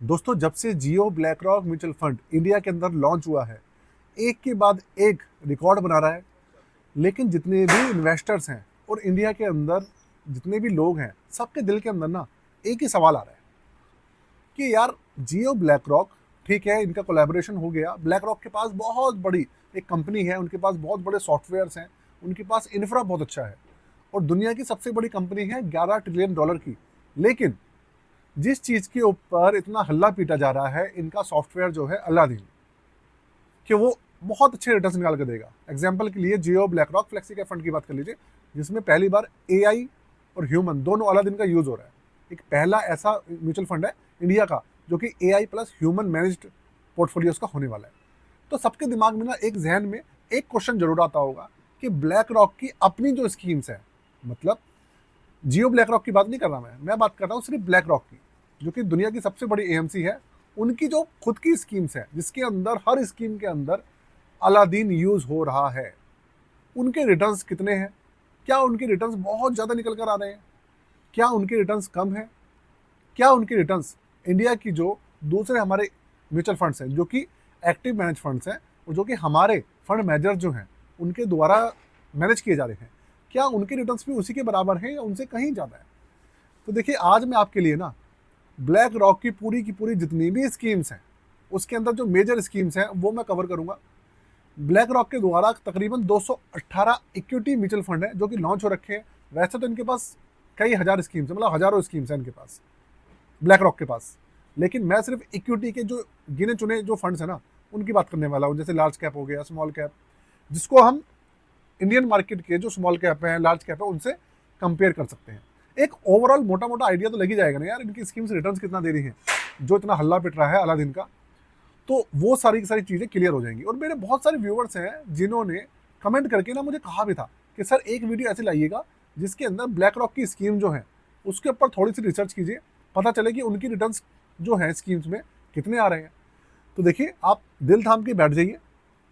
दोस्तों, जब से Jio BlackRock mutual fund India के अंदर लॉन्च हुआ है, एक के बाद एक रिकॉर्ड बना रहा है। लेकिन जितने भी इन्वेस्टर्स हैं और इंडिया के अंदर जितने भी लोग हैं, सबके दिल के अंदर ना एक ही सवाल आ रहा है कि यार, जियो ब्लैक रॉक, ठीक है, इनका कोलैबोरेशन हो गया। ब्लैक रॉक के पास बहुत बड़ी एक कंपनी है, उनके पास बहुत बड़े सॉफ्टवेयर्स हैं, उनके पास इंफ्रा बहुत अच्छा है और दुनिया की सबसे बड़ी कंपनी है $11 ट्रिलियन की। लेकिन जिस चीज़ के ऊपर इतना हल्ला पीटा जा रहा है, इनका सॉफ्टवेयर जो है अलादीन, कि वो बहुत अच्छे रिटर्न्स निकाल के देगा। एग्जाम्पल के लिए जियो ब्लैक रॉक फ्लेक्सी के फंड की बात कर लीजिए, जिसमें पहली बार एआई और ह्यूमन दोनों अलादीन का यूज़ हो रहा है। एक पहला ऐसा म्यूचुअल फंड है इंडिया का जो कि AI plus human managed portfolios का होने वाला है। तो सबके दिमाग में ना एक जहन में एक क्वेश्चन जरूर आता होगा कि ब्लैक रॉक की अपनी जो स्कीम्स है, मतलब जियो ब्लैक रॉक की बात नहीं कर रहा मैं बात कर रहा हूँ सिर्फ ब्लैक रॉक की, जो कि दुनिया की सबसे बड़ी एएमसी है। उनकी जो खुद की स्कीम्स है, जिसके अंदर हर स्कीम के अंदर अलादीन यूज हो रहा है, उनके रिटर्न्स कितने हैं? क्या उनके रिटर्न्स बहुत ज़्यादा निकल कर आ रहे हैं? क्या उनके रिटर्न्स कम है? क्या उनके रिटर्न्स इंडिया की जो दूसरे हमारे म्यूचुअल फंड्स हैं, जो कि एक्टिव मैनेज फंड्स हैं और जो कि हमारे फंड मैनेजर जो हैं उनके द्वारा मैनेज किए जा रहे हैं, क्या उनके रिटर्न्स भी उसी के बराबर हैं या उनसे कहीं ज़्यादा है? तो देखिए, आज मैं आपके लिए ना ब्लैक रॉक की पूरी जितनी भी स्कीम्स हैं, उसके अंदर जो मेजर स्कीम्स हैं वो मैं कवर करूंगा। ब्लैक रॉक के द्वारा तकरीबन 218 इक्विटी म्यूचुअल फंड है जो कि लॉन्च हो रखे हैं। वैसे तो इनके पास कई हज़ार स्कीम्स हैं, मतलब हज़ारों स्कीम्स हैं इनके पास, ब्लैक रॉक के पास। लेकिन मैं सिर्फ इक्विटी के जो गिने चुने जो फंड्स हैं ना, उनकी बात करने वाला हूँ। जैसे लार्ज कैप हो गया, स्मॉल कैप, जिसको हम इंडियन मार्केट के जो स्मॉल कैप हैं, लार्ज कैप है, उनसे कंपेयर कर सकते हैं। एक ओवरऑल मोटा मोटा आइडिया तो लग ही जाएगा ना यार, इनकी स्कीम्स रिटर्न्स कितना दे रही हैं, जो इतना हल्ला पिट रहा है अलादीन का। तो वो सारी की सारी चीज़ें क्लियर हो जाएंगी। और मेरे बहुत सारे व्यूवर्स हैं जिन्होंने कमेंट करके ना मुझे कहा भी था कि सर, एक वीडियो ऐसे लाइएगा जिसके अंदर ब्लैक रॉक की स्कीम जो है उसके ऊपर थोड़ी सी रिसर्च कीजिए, पता चले कि उनकी रिटर्न्स जो है स्कीम्स में कितने आ रहे हैं। तो देखिए, आप दिल थाम के बैठ जाइए।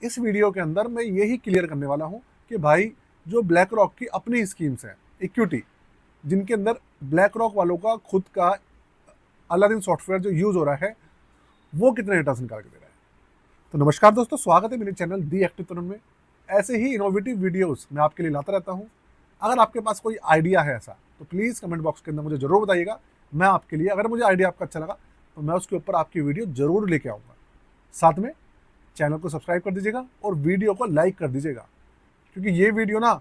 इस वीडियो के अंदर मैं यही क्लियर करने वाला हूँ कि भाई, जो ब्लैक रॉक की अपनी स्कीम्स हैं इक्विटी, जिनके अंदर ब्लैक रॉक वालों का खुद का अलादीन सॉफ्टवेयर जो यूज़ हो रहा है, वो कितने रिटर्न्स निकाल के दे रहा है। तो नमस्कार दोस्तों, स्वागत है मेरे चैनल दी एक्टिव तरुण में। ऐसे ही इनोवेटिव वीडियोस मैं आपके लिए लाता रहता हूँ। अगर आपके पास कोई आइडिया है ऐसा, तो प्लीज़ कमेंट बॉक्स के अंदर मुझे ज़रूर बताइएगा। मैं आपके लिए, अगर मुझे आइडिया आपका अच्छा लगा, तो मैं उसके ऊपर आपकी वीडियो ज़रूर लेके आऊँगा। साथ में चैनल को सब्सक्राइब कर दीजिएगा और वीडियो को लाइक कर दीजिएगा, क्योंकि ये वीडियो ना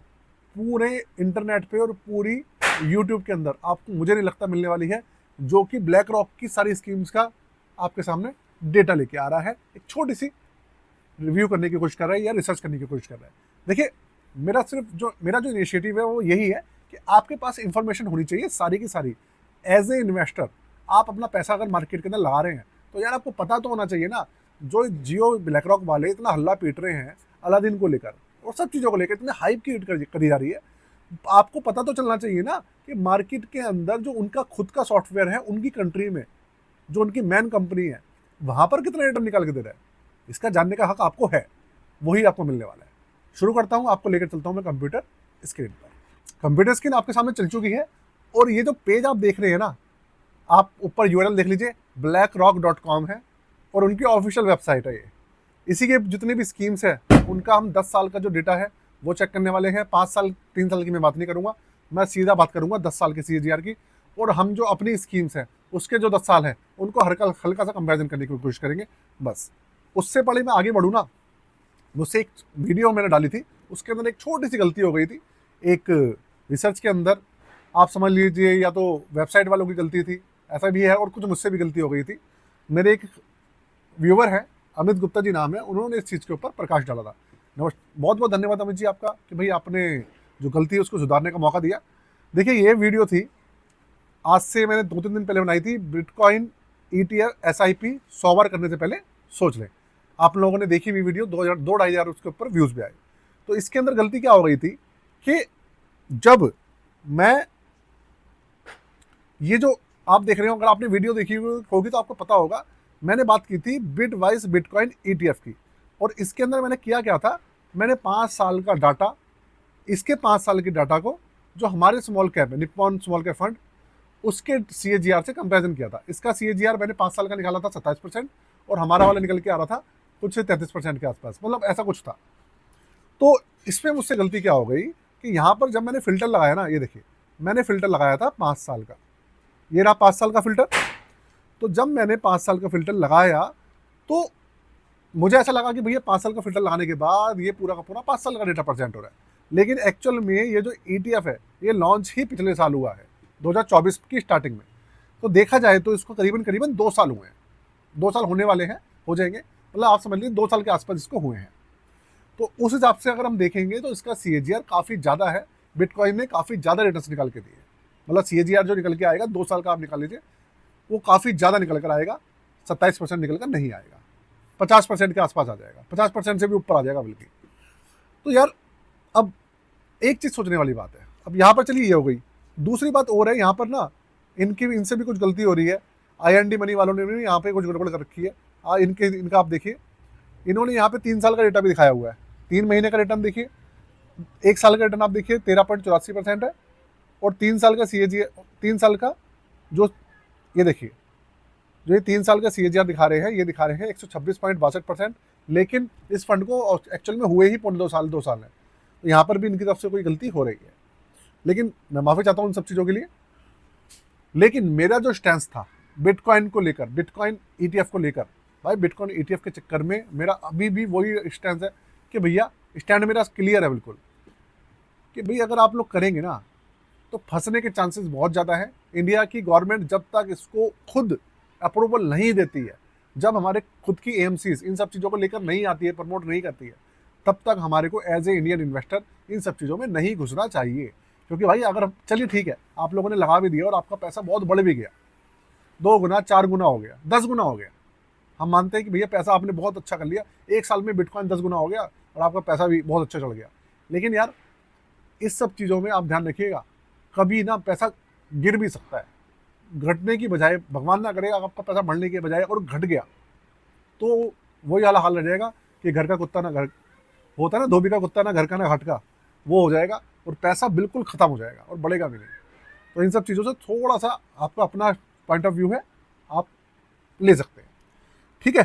पूरे इंटरनेट पे और पूरी यूट्यूब के अंदर आपको, मुझे नहीं लगता, मिलने वाली है, जो कि ब्लैक रॉक की सारी स्कीम्स का आपके सामने डेटा लेके आ रहा है, एक छोटी सी रिव्यू करने की कोशिश कर रहा है या रिसर्च करने की कोशिश कर रहा है। देखिए, मेरा जो इनिशिएटिव है वो यही है कि आपके पास इंफॉर्मेशन होनी चाहिए सारी की सारी। एज ए इन्वेस्टर, आप अपना पैसा अगर मार्केट के अंदर लगा रहे हैं, तो यार आपको पता तो होना चाहिए ना, जो जियो ब्लैक रॉक वाले इतना हल्ला पीट रहे हैं अलादीन को लेकर और सब चीज़ों को लेकर, इतने हाइप क्रिएट करी जा रही है, आपको पता तो चलना चाहिए ना कि मार्केट के अंदर जो उनका खुद का सॉफ्टवेयर है, उनकी कंट्री में जो उनकी मेन कंपनी है, वहां पर कितना रिटर्न निकाल के दे रहा है, इसका जानने का हक आपको है। वही आपको मिलने वाला है। शुरू करता हूं, आपको लेकर चलता हूं मैं कंप्यूटर स्क्रीन पर। कंप्यूटर स्क्रीन आपके सामने चल चुकी है और ये जो पेज आप देख रहे हैं ना, आप ऊपर यूआरएल देख लीजिए, blackrock.com है और उनकी ऑफिशियल वेबसाइट है ये। इसी के जितने भी स्कीम्स है, उनका हम 10 साल का जो डेटा है वो चेक करने वाले हैं। 5 साल 3 साल की मैं बात नहीं करूंगा, मैं सीधा बात करूंगा 10 साल के सीएजीआर की। और हम जो अपनी स्कीम्स हैं उसके जो 10 साल है, उनको हल्का सा कंपेरिजन करने की कोशिश करेंगे बस। उससे पहले मैं आगे बढ़ूँ ना, मुझसे एक वीडियो मैंने डाली थी, उसके अंदर एक छोटी सी गलती हो गई थी। एक रिसर्च के अंदर, आप समझ लीजिए, या तो वेबसाइट वालों की गलती थी, ऐसा भी है, और कुछ मुझसे भी गलती हो गई थी। मेरे एक व्यूवर हैं, अमित गुप्ता जी नाम है, उन्होंने इस चीज़ के ऊपर प्रकाश डाला था। बहुत बहुत धन्यवाद अमित जी आपका, कि भाई आपने जो गलती है उसको सुधारने का मौका दिया। देखिए, ये वीडियो थी, आज से मैंने 2-3 दिन पहले बनाई थी, बिटकॉइन ETF SIP 100 बार करने से पहले सोच लें। आप लोगों ने देखी हुई वीडियो, 2,000-2,500 उसके ऊपर व्यूज़ भी आए। तो इसके अंदर गलती क्या हो गई थी कि जब मैं, ये जो आप देख रहे हो, अगर आपने वीडियो देखी हुई होगी तो आपको पता होगा, मैंने बात की थी बिटवाइज बिटकॉइन ETF की। और इसके अंदर मैंने किया क्या था, मैंने 5 साल का डाटा, इसके 5 साल के डाटा को, जो हमारे स्मॉल कैप है, निप्पॉन स्मॉल कैप फंड, उसके CAGR से कंपेरिजन किया था। इसका CAGR मैंने 5 साल का निकाला था 27%, और हमारा वाला निकल के आ रहा था कुछ 33% के आसपास, मतलब ऐसा कुछ था। तो इसमें मुझसे गलती क्या हो गई कि यहाँ पर जब मैंने फिल्टर लगाया ना, ये देखिए मैंने फिल्टर लगाया था 5 साल का, ये रहा 5 साल का फिल्टर। तो जब मैंने 5 साल का फिल्टर लगाया तो मुझे ऐसा लगा कि भैया 5 साल का फिल्टर लगाने के बाद ये पूरा का पूरा 5 साल का डेटा प्रेजेंट हो रहा है, लेकिन एक्चुअल में ये जो ETF है ये लॉन्च ही पिछले साल हुआ है 2024 की स्टार्टिंग में। तो देखा जाए तो इसको करीबन करीबन 2 साल हुए हैं, 2 साल होने वाले हैं, हो जाएंगे, मतलब आप समझ लीजिए 2 साल के आसपास इसको हुए हैं। तो उस हिसाब से अगर हम देखेंगे तो इसका CAGR काफ़ी ज़्यादा है, बिटकॉइन ने काफ़ी ज़्यादा रिटर्न्स निकाल के दिए, मतलब CAGR जो निकल के आएगा 2 साल का आप निकाल लीजिए, वो काफ़ी ज़्यादा निकल कर आएगा, 27% निकल कर नहीं आएगा, 50% के आसपास आ जाएगा, 50% से भी ऊपर आ जाएगा बल्कि। तो यार अब एक चीज़ सोचने वाली बात है, अब यहाँ पर चलिए ये हो गई, दूसरी बात और है यहाँ पर ना, इनसे भी कुछ गलती हो रही है, IND मनी वालों ने भी यहाँ पे कुछ गड़बड़ कर रखी है। इनका आप देखिए, इन्होंने यहाँ पे 3 साल का डेटा भी दिखाया हुआ है, 3 महीने का रिटर्न देखिए, 1 साल का रिटर्न आप देखिए 13.84% है, और 3 साल का CAGR, 3 साल का जो ये देखिए, जो ये 3 साल का CAGR दिखा रहे हैं, ये दिखा रहे हैं 126.62%, लेकिन इस फंड को एक्चुअल में हुए ही 2 साल है। तो यहाँ पर भी इनकी तरफ से कोई गलती हो रही है, लेकिन मैं माफ़ी चाहता हूँ इन सब चीज़ों के लिए। लेकिन मेरा जो स्टैंस था बिटकॉइन को लेकर, बिटकॉइन ETF को लेकर, भाई बिटकॉइन ETF के चक्कर में मेरा अभी भी वही स्टैंस है कि भैया, स्टैंड मेरा क्लियर है बिल्कुल, कि भाई अगर आप लोग करेंगे ना तो फंसने के चांसेस बहुत ज़्यादा है। इंडिया की गवर्नमेंट जब तक इसको खुद अप्रूवल नहीं देती है, जब हमारे खुद की AMCs इन सब चीज़ों को लेकर नहीं आती है, प्रमोट नहीं करती है, तब तक हमारे को एज ए इंडियन इन्वेस्टर इन सब चीज़ों में नहीं घुसना चाहिए। क्योंकि भाई अगर चलिए ठीक है, आप लोगों ने लगा भी दिया और आपका पैसा बहुत बढ़ भी गया, 2 गुना 4 गुना हो गया, 10 गुना हो गया, हम मानते हैं कि भैया पैसा आपने बहुत अच्छा कर लिया, 1 साल में बिटकॉइन 10 गुना हो गया और आपका पैसा भी बहुत अच्छा चढ़ गया। लेकिन यार इस सब चीज़ों में आप ध्यान रखिएगा, कभी ना पैसा गिर भी सकता है, घटने की बजाय, भगवान ना करे आपका पैसा बढ़ने के बजाय और घट गया तो वही वाला हाल रह जाएगा कि घर का कुत्ता ना घर होता है ना, धोबी का कुत्ता ना घर का ना हट का, वो हो जाएगा और पैसा बिल्कुल ख़त्म हो जाएगा और बढ़ेगा भी नहीं। तो इन सब चीज़ों से थोड़ा सा आपका अपना पॉइंट ऑफ व्यू है, आप ले सकते हैं, ठीक है।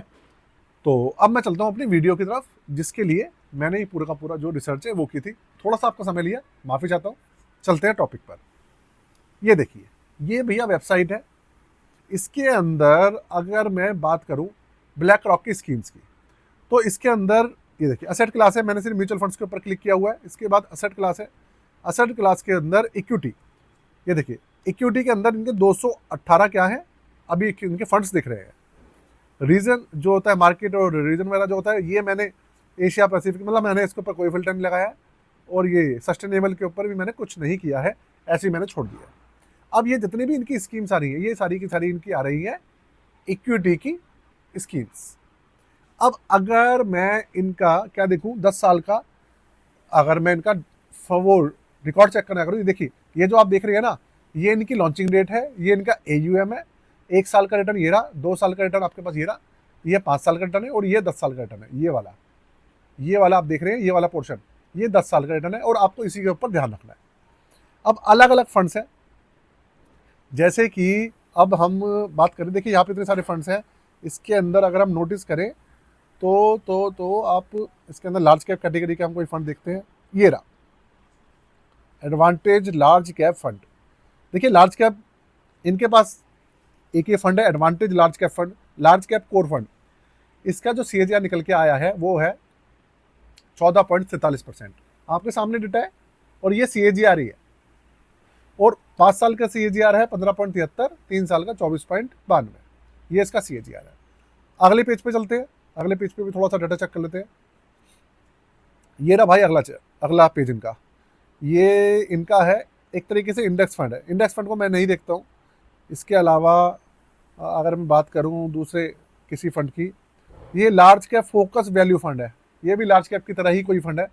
तो अब मैं चलता हूँ अपनी वीडियो की तरफ, जिसके लिए मैंने ही पूरा का पूरा जो रिसर्च है वो की थी, थोड़ा सा आपका समय लिया, माफ़ी चाहता हूँ। चलते हैं टॉपिक पर। ये देखिए, ये भैया वेबसाइट है, इसके अंदर अगर मैं बात करूं ब्लैक रॉक की स्कीम्स की, तो इसके अंदर ये देखिए असेट क्लास है, मैंने सिर्फ म्यूचुअल फंड्स के ऊपर क्लिक किया हुआ है। इसके बाद असेट क्लास है, असेट क्लास के अंदर इक्विटी, ये देखिए इक्विटी के अंदर इनके 218 क्या है अभी इनके फंड्स दिख रहे हैं। रीजन जो होता है मार्केट और रीजन वगैरह जो होता है, ये मैंने एशिया पैसिफिक, मतलब मैंने इसके ऊपर कोई फिल्टर नहीं लगाया, और ये सस्टेनेबल के ऊपर भी मैंने कुछ नहीं किया है, ऐसे ही मैंने छोड़ दिया। अब ये जितनी भी इनकी स्कीम्स आ रही है, ये सारी की सारी इनकी आ रही है इक्विटी की स्कीम्स। अब अगर मैं इनका क्या देखूं 10 साल का, अगर मैं इनका वो रिकॉर्ड चेक करना करूँ, देखिए ये जो आप देख रहे हैं ना, ये इनकी लॉन्चिंग डेट है, ये इनका AUM है, 1 साल का रिटर्न ये रहा, 2 साल का रिटर्न आपके पास ये रहा, ये 5 साल का रिटर्न है, और ये 10 साल का रिटर्न है, ये वाला आप देख रहे हैं, ये वाला पोर्शन, ये 10 साल का रिटर्न है, और आपको इसी के ऊपर ध्यान रखना है। अब अलग अलग फंड्स हैं, जैसे कि अब हम बात करें, देखिए यहाँ पे इतने सारे फंड्स हैं, इसके अंदर अगर हम नोटिस करें तो आप इसके अंदर लार्ज कैप कैटेगरी के हम कोई फंड देखते हैं, ये रहा एडवांटेज लार्ज कैप फंड। देखिए लार्ज कैप इनके पास एक ये फंड है, advantage large cap fund, large cap core fund. इसका जो CAGR निकल के आया है वो है 14.43%, आपके सामने डेटा है, और ये CAGR ही है, और 5 साल का CAGR है 15.73, 3 साल का 24.92, ये इसका CAGR है। अगले पेज पे चलते हैं, अगले पेज पे भी थोड़ा सा डाटा चेक कर लेते हैं। ये रहा भाई अगला पेज इनका, ये इनका है एक तरीके से इंडेक्स फंड है। इंडेक्स फंड को मैं नहीं देखता हूँ। इसके अलावा अगर मैं बात करूँ दूसरे किसी फंड की, ये large cap focus value fund है, ये भी लार्ज कैप की तरह ही कोई फंड है।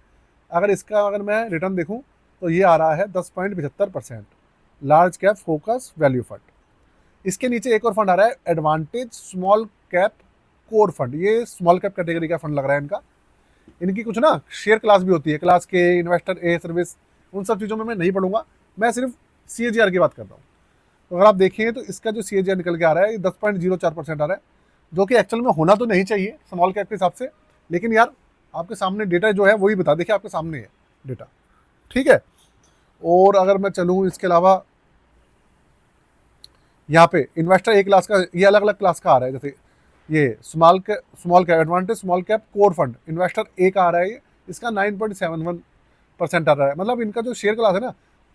अगर मैं रिटर्न देखूँ तो ये आ रहा है 10.75%, large cap focus value fund. इसके नीचे एक और फंड आ रहा है advantage small cap core fund, ये स्मॉल कैप कैटेगरी का फंड लग रहा है इनका। इनकी कुछ ना शेयर क्लास भी होती है, क्लास के, इन्वेस्टर ए, सर्विस, उन सब चीज़ों में मैं नहीं पढ़ूंगा, मैं सिर्फ CAGR की बात करता हूँ। तो अगर आप देखिए तो इसका जो CAGR निकल के आ रहा है ये 10.04% आ रहा है, जो कि एक्चुअल में होना तो नहीं चाहिए स्मॉल कैप के हिसाब से, लेकिन यार आपके सामने डेटा जो है वही बता, देखिए आपके सामने है डेटा, ठीक है। और अगर मैं चलूँ इसके अलावा यहाँ पे इन्वेस्टर ए क्लास का, ये अलग अलग क्लास का आ रहा है, जैसे ये small cap advantage small cap core fund investor ए का आ रहा है, ये इसका 9.71% आ रहा है। मतलब इनका जो शेयर क्लास है ना,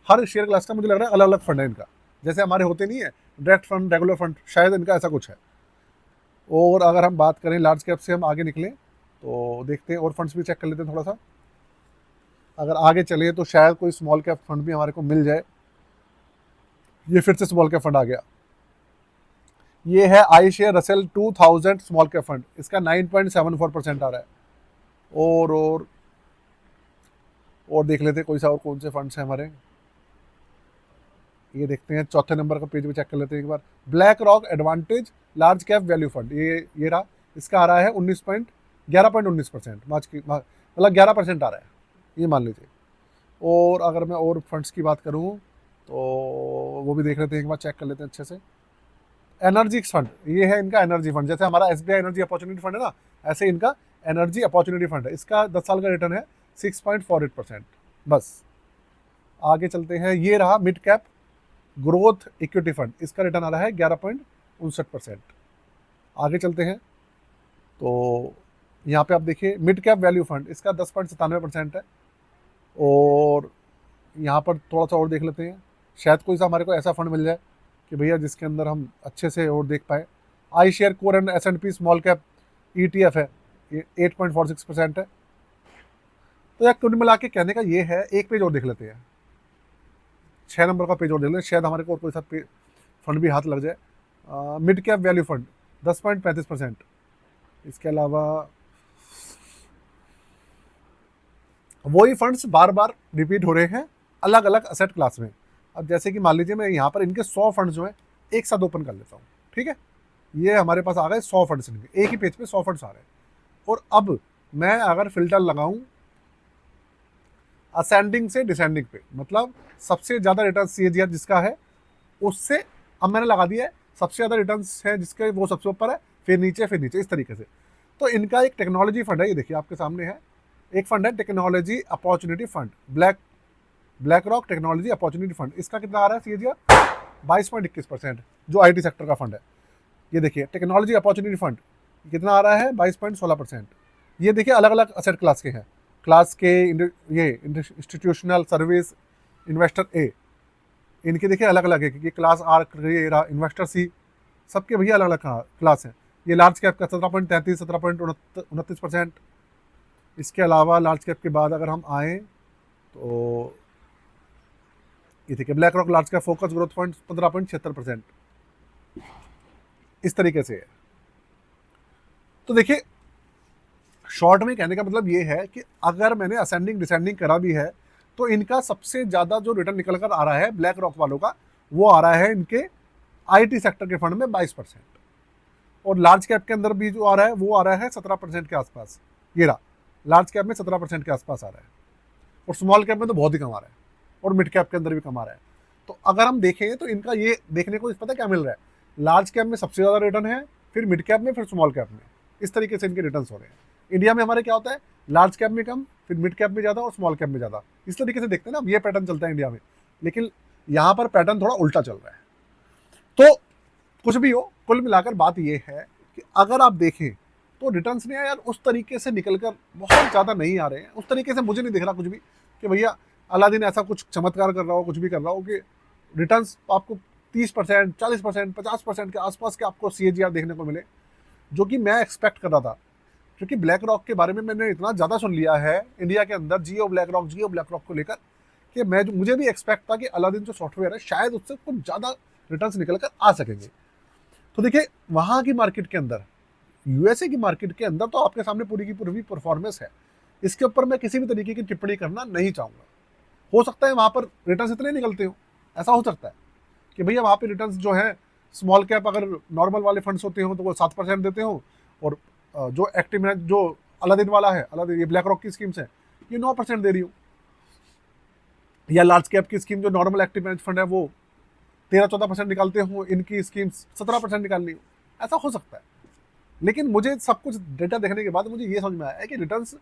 हर शेयर क्लास का मुझे लग रहा है अलग अलग फंड है इनका, जैसे हमारे होते नहीं है डायरेक्ट फंड रेगुलर फंड, शायद इनका ऐसा कुछ है। और अगर हम बात करें लार्ज कैप से हम आगे निकलें तो देखते हैं और फंड्स भी चेक कर लेते हैं थोड़ा सा। अगर आगे चले तो शायद कोई स्मॉल कैप फंड भी हमारे को मिल जाए। ये फिर से स्मॉल कैप फंड आ गया, ये है I share Russell 2000 small cap fund, इसका 9.74% आ रहा है। और देख लेते हैं कोई सा और कौन से फंड्स हैं हमारे, ये देखते हैं चौथे नंबर का पेज भी चेक कर लेते हैं एक बार। BlackRock advantage large cap value fund, ये रहा, इसका आ रहा है 11.19%, मतलब 11% आ रहा है, ये मान लीजिए। और अगर मैं और फंड्स की बात करूँ तो वो भी देख लेते हैं एक बार, चेक कर लेते हैं अच्छे से। एनर्जी फंड, ये है इनका एनर्जी फंड, जैसे हमारा SBI एनर्जी अपॉर्चुनिटी फंड है ना, ऐसे इनका एनर्जी अपॉर्चुनिटी फंड है, इसका 10 साल का रिटर्न है 6.48%। बस आगे चलते हैं, ये रहा mid cap growth equity fund, इसका रिटर्न आ रहा है 11.59%। आगे चलते हैं तो यहाँ पे आप देखिए मिड कैप वैल्यू फंड, इसका 10.97% है। और यहाँ पर थोड़ा सा और देख लेते हैं, शायद कोई सा हमारे को ऐसा फंड मिल जाए कि भैया जिसके अंदर हम अच्छे से और देख पाए। I share core and S&P small cap ETF है, ये 8.46% है। तो यार कुल मिला के कहने का ये है, एक पेज और देख लेते हैं, 6 नंबर का पेज और देख लेते हैं, शायद हमारे को और कोई सा फंड भी हाथ लग जाए। Mid cap value fund 10.35%। इसके अलावा वही फंड्स बार बार रिपीट हो रहे हैं अलग अलग असेट क्लास में। अब जैसे कि मान लीजिए मैं यहाँ पर इनके 100 फंड्स जो हैं एक साथ ओपन कर लेता हूँ, ठीक है। ये हमारे पास आ गए 100 फंड्स, इनके एक ही पेज पे 100 फंड्स आ रहे हैं। और अब मैं अगर फिल्टर लगाऊं असेंडिंग से डिसेंडिंग पे, मतलब सबसे ज़्यादा रिटर्न CAGR जिसका है उससे, अब मैंने लगा दिया है सबसे ज़्यादा रिटर्न है जिसके वो सबसे ऊपर है, फिर नीचे इस तरीके से। तो इनका एक टेक्नोलॉजी फंड है, ये देखिए आपके सामने है, एक फंड है technology opportunity fund, black rock technology opportunity fund, इसका कितना आ रहा है CAGR 22.21%, जो IT सेक्टर का फंड है। ये देखिए टेक्नोलॉजी अपॉर्चुनिटी फंड कितना आ रहा है 22.16%। ये देखिए अलग अलग असेट क्लास के हैं, क्लास के ये इंस्टीट्यूशनल सर्विस इन्वेस्टर ए, इनके देखिए अलग अलग है, क्योंकि क्लास आर ये रहा इन्वेस्टर C, सबके भैया अलग अलग क्लास हैं। ये लार्ज कैप का 17.29% इसके अलावा लार्ज कैप के बाद अगर हम आए तो ये देखिए black rock large cap focus growth fund 15.76%, इस तरीके से है। तो देखिए शॉर्ट में कहने का मतलब ये है कि अगर मैंने असेंडिंग डिसेंडिंग करा भी है तो इनका सबसे ज़्यादा जो रिटर्न निकल कर आ रहा है ब्लैक रॉक वालों का, वो आ रहा है इनके IT सेक्टर के फंड में 22%, और लार्ज कैप के अंदर भी जो आ रहा है वो आ रहा है 17% के आसपास। ये रहा लार्ज कैप में 17% के आसपास आ रहा है, और स्मॉल कैप में तो बहुत ही कम आ रहा है, और मिड कैप के अंदर भी कम आ रहा है। तो अगर हम देखें तो इनका ये देखने को पता क्या मिल रहा है, लार्ज कैप में सबसे ज़्यादा रिटर्न है, फिर मिड कैप में, फिर स्मॉल कैप में, इस तरीके से इनके रिटर्न हो रहे हैं। इंडिया में हमारे क्या होता है, लार्ज कैप में कम, फिर मिड कैप में ज़्यादा और स्मॉल कैप में ज़्यादा, इस तरीके से देखते हैं ना, ये पैटर्न चलता है इंडिया में। लेकिन यहाँ पर पैटर्न थोड़ा उल्टा चल रहा है। तो कुछ भी हो, कुल मिलाकर बात ये है कि अगर आप देखें तो रिटर्न्स ने यार उस तरीके से निकल कर बहुत ज़्यादा नहीं आ रहे हैं, उस तरीके से मुझे नहीं दिख रहा कुछ भी कि भैया अलादीन ऐसा कुछ चमत्कार कर रहा हो, कुछ भी कर रहा हो कि रिटर्न्स आपको 30%, 40%, 50% के आसपास के आपको CAGR देखने को मिले, जो कि मैं एक्सपेक्ट कर रहा था। क्योंकि ब्लैक रॉक के बारे में मैंने इतना ज़्यादा सुन लिया है इंडिया के अंदर, जियो ब्लैक रॉक को लेकर, कि मुझे भी एक्सपेक्ट था कि अलादीन जो सॉफ्टवेयर है शायद उससे कुछ ज़्यादा रिटर्न्स निकल कर आ सकेंगे। तो देखिए वहाँ की मार्केट के अंदर, USA की मार्केट के अंदर तो आपके सामने पूरी की पूरी परफॉर्मेंस है, इसके ऊपर मैं किसी भी तरीके की टिप्पणी करना नहीं चाहूँगा। हो सकता है वहाँ पर रिटर्न्स इतने निकलते हो, ऐसा हो सकता है कि भैया वहाँ पे रिटर्न्स जो है स्मॉल कैप अगर नॉर्मल वाले फंड्स होते हो तो वो 7% देते हो, और जो एक्टिव है जो अलादीन वाला है, अलादीन ये ब्लैक रॉक की स्कीम्स है, ये 9% दे रही हो, या लार्ज कैप की स्कीम जो नॉर्मल एक्टिव मैनेज फंड है वो 13-14% निकालते हो, इनकी स्कीम्स 17% निकालनी हो, ऐसा हो सकता है। लेकिन मुझे सब कुछ डेटा देखने के बाद मुझे ये समझ में आया है कि रिटर्न्स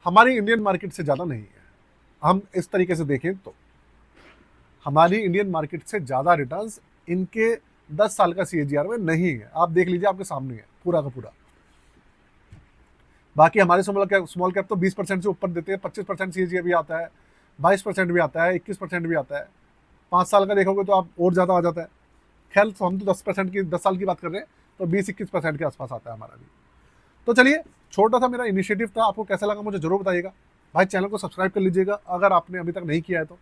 हमारी इंडियन मार्केट से ज़्यादा नहीं है। हम इस तरीके से देखें तो हमारी इंडियन मार्केट से ज़्यादा रिटर्न्स इनके 10 साल का CAGR में नहीं है। आप देख लीजिए, आपके सामने है पूरा का पूरा। बाकी हमारे स्मॉल कैप तो 20% से ऊपर देते हैं, 25% CAGR भी आता है, 22% भी आता है, 21% भी आता है। 5 साल का देखोगे तो आप और ज़्यादा आ जाता है। खैर, तो हम तो 10% की 10 साल की बात कर रहे हैं, तो 20-21% के आसपास आता है हमारा भी। तो चलिए, छोटा सा मेरा इनिशिएटिव था, आपको कैसा लगा मुझे ज़रूर बताइएगा। भाई चैनल को सब्सक्राइब कर लीजिएगा अगर आपने अभी तक नहीं किया है तो।